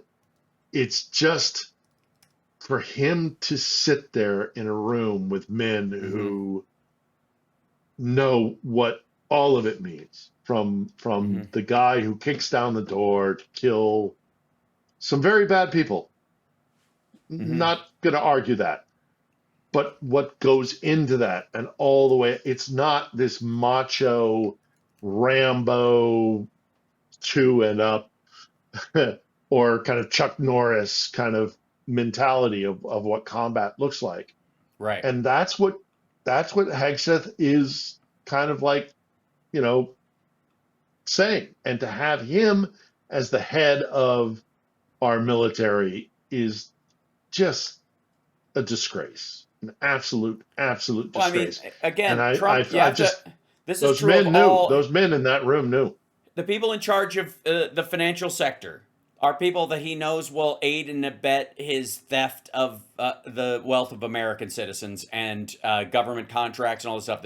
it's just for him to sit there in a room with men who know what all of it means, from the guy who kicks down the door to kill some very bad people. Not going to argue that. But what goes into that, and all the way, it's not this macho Rambo 2 and up or kind of Chuck Norris kind of mentality of what combat looks like. And that's what Hegseth is kind of like, saying. And to have him as the head of our military is just a disgrace, an absolute disgrace. Well, I mean, again, and Trump. This is true men of knew. all. Those men in that room knew. The people in charge of the financial sector are people that he knows will aid and abet his theft of the wealth of American citizens and government contracts and all this stuff.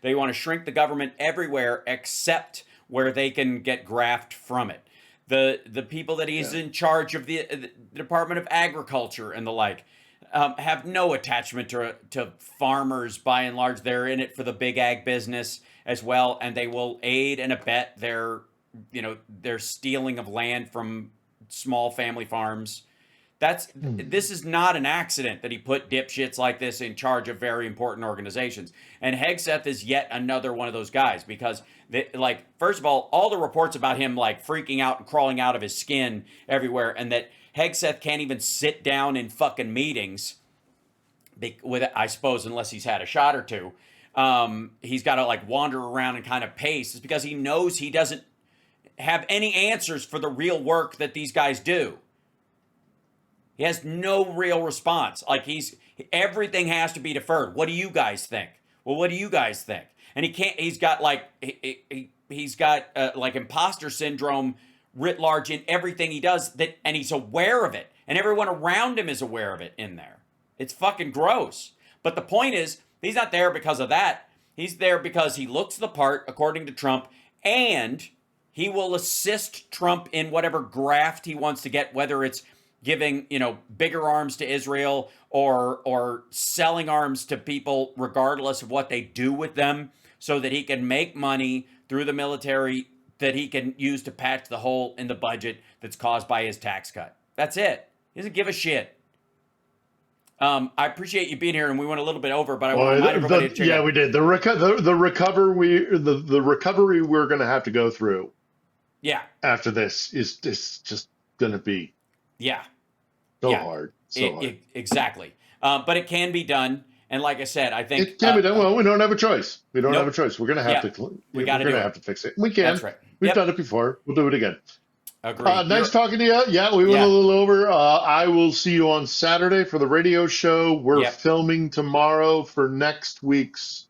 They want to shrink the government everywhere except where they can get graft from it. The people that he's in charge of the Department of Agriculture and the like have no attachment to farmers by and large. They're in it for the big ag business as well, and they will aid and abet their stealing of land from small family farms. This is not an accident that he put dipshits like this in charge of very important organizations. And Hegseth is yet another one of those guys because, first of all the reports about him freaking out and crawling out of his skin everywhere, and that Hegseth can't even sit down in fucking meetings with, I suppose, unless he's had a shot or two. He's got to wander around and kind of pace. It's because he knows he doesn't have any answers for the real work that these guys do. He has no real response. Everything has to be deferred. What do you guys think? Well, what do you guys think? And he's got imposter syndrome writ large in everything he does, and he's aware of it. And everyone around him is aware of it in there. It's fucking gross. But the point is, he's not there because of that. He's there because he looks the part, according to Trump, and he will assist Trump in whatever graft he wants to get, whether it's giving, bigger arms to Israel or selling arms to people regardless of what they do with them, so that he can make money through the military that he can use to patch the hole in the budget that's caused by his tax cut. That's it. He doesn't give a shit. I appreciate you being here, and we went a little bit over, but I want to remind everybody to check out. We did. The recovery we're going to have to go through after this is just going to be so hard. Exactly. But it can be done. And like I said, I think It can be done. Well, we don't have a choice. We don't have a nope. choice. We're going to have Yeah, to. we We're got to going do to it. have to fix it. We can. That's right. We've Yep. done it before. We'll do it again. Agreed. Nice talking to you. Yeah, we went Yeah. a little over. I will see you on Saturday for the radio show. We're Yep. filming tomorrow for next week's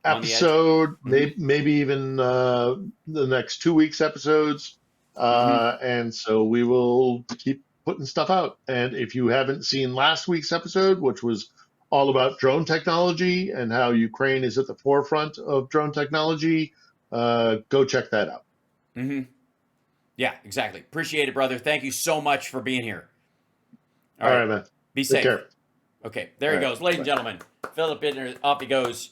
On the Edge. episode, Mhm. maybe even the next 2 weeks episodes. And so we will keep putting stuff out. And if you haven't seen last week's episode, which was all about drone technology and how Ukraine is at the forefront of drone technology, go check that out. Yeah, exactly. Appreciate it, brother. Thank you so much for being here. All right, man. Be Take safe. care. Okay, there he goes. Ladies and gentlemen, Philip Ittner, off he goes.